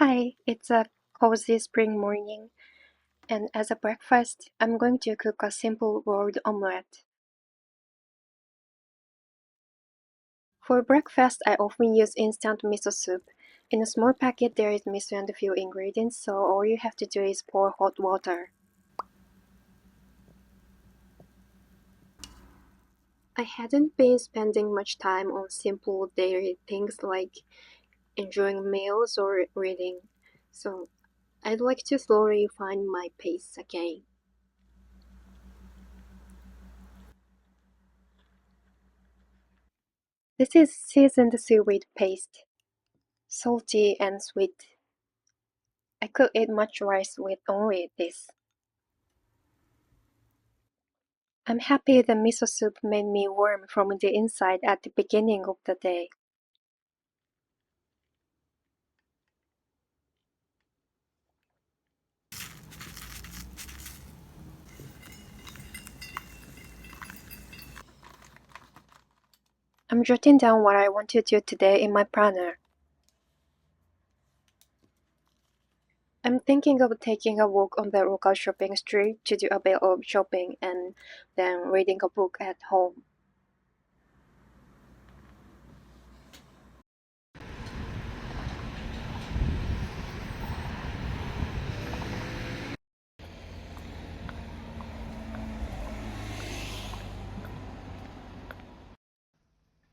Hi, it's a cozy spring morning, and as a breakfast, I'm going to cook a simple rolled omelette. For breakfast, I often use instant miso soup. In a small packet, there is miso and a few ingredients, so all you have to do is pour hot water. I hadn't been spending much time on simple daily things like enjoying meals or reading, so I'd like to slowly find my pace again. This is seasoned seaweed paste, salty and sweet. I could eat much rice with only this. I'm happy the miso soup made me warm from the inside at the beginning of the day. I'm jotting down what I want to do today in my planner. I'm thinking of taking a walk on the local shopping street to do a bit of shopping and then reading a book at home.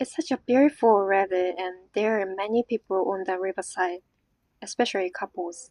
It's such a beautiful weather and there are many people on the riverside, especially couples.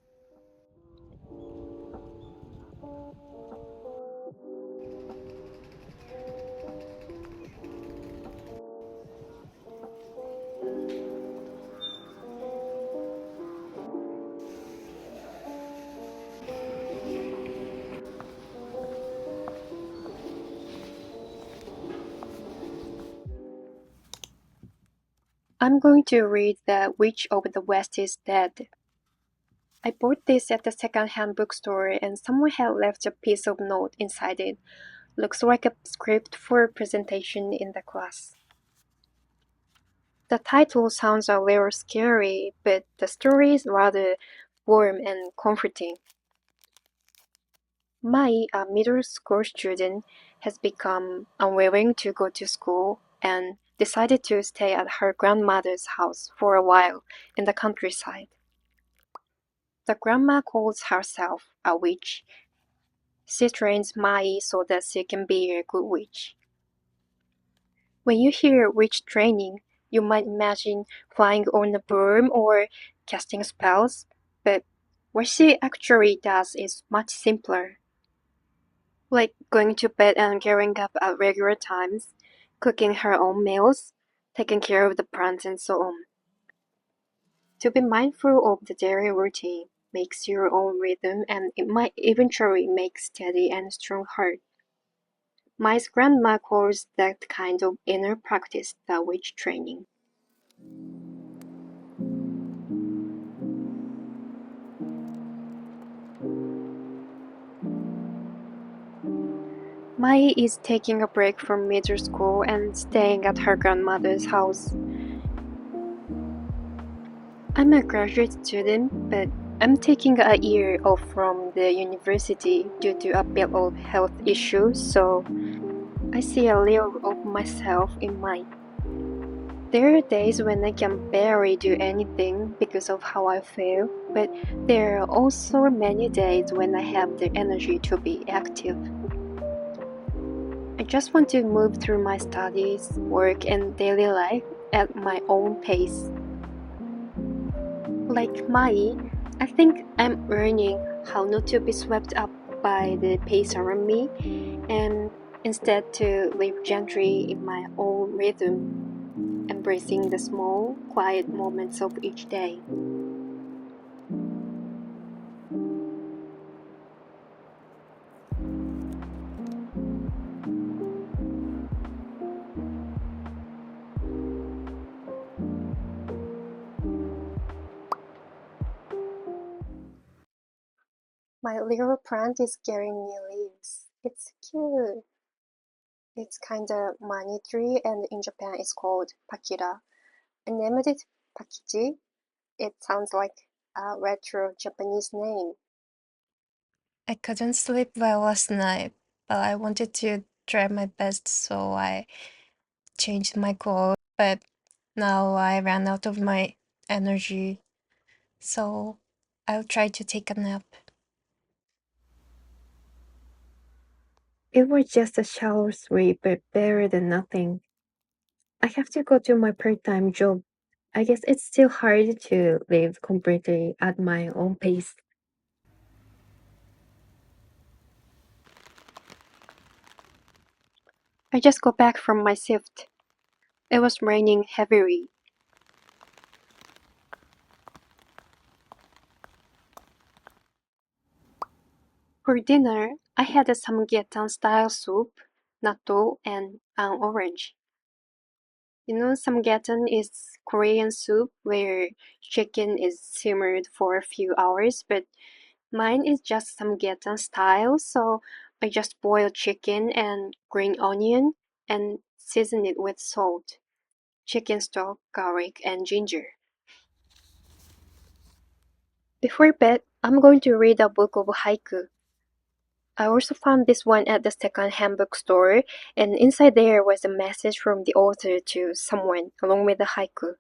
I'm going to read The Witch of the West is Dead. I bought this at the second-hand bookstore and someone had left a piece of note inside it. Looks like a script for a presentation in the class. The title sounds a little scary, but the story is rather warm and comforting. Mai, a middle school student, has become unwilling to go to school and decided to stay at her grandmother's house for a while in the countryside. The grandma calls herself a witch. She trains Mai so that she can be a good witch. When you hear witch training, you might imagine flying on a broom or casting spells, but what she actually does is much simpler, like going to bed and getting up at regular times, cooking her own meals, taking care of the plants, and so on. To be mindful of the daily routine makes your own rhythm and it might eventually make steady and strong heart. My grandma calls that kind of inner practice the witch training. Mai is taking a break from middle school and staying at her grandmother's house. I'm a graduate student, but I'm taking a year off from the university due to a bit of health issues, so I see a little of myself in Mai. There are days when I can barely do anything because of how I feel, but there are also many days when I have the energy to be active. I just want to move through my studies, work, and daily life at my own pace. Like Mai, I think I'm learning how not to be swept up by the pace around me and instead to live gently in my own rhythm, embracing the small, quiet moments of each day. My little plant is getting new leaves. It's cute. It's kinda money tree and in Japan it's called Pakira. I named it Pakiji. It sounds like a retro Japanese name. I couldn't sleep well last night, but I wanted to try my best, so I changed my clothes. But now I ran out of my energy, so I'll try to take a nap. It was just a shallow sleep, but better than nothing. I have to go to my part-time job. I guess it's still hard to live completely at my own pace. I just got back from my shift. It was raining heavily. For dinner, I had a samgyeopsal style soup, natto, and an orange. You know, samgyeopsal is Korean soup where chicken is simmered for a few hours, but mine is just samgyeopsal style, so I just boil chicken and green onion and season it with salt, chicken stock, garlic, and ginger. Before bed, I'm going to read a book of haiku. I also found this one at the second-hand bookstore, and inside there was a message from the author to someone along with the haiku.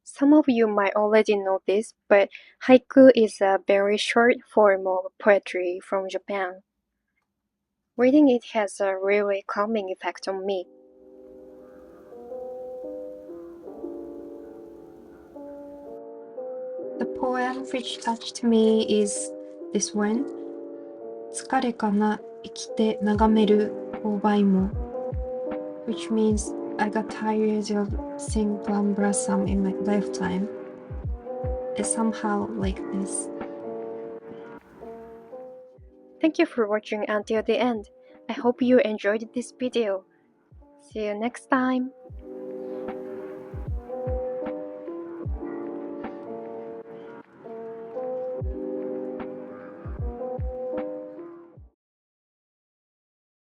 Some of you might already know this, but haiku is a very short form of poetry from Japan. Reading it has a really calming effect on me. The poem which touched me is this one. 疲れかな生きて眺める勾配も which means I got tired of seeing plum blossom in my lifetime. It's somehow like this. Thank you for watching until the end. I hope you enjoyed this video. See you next time.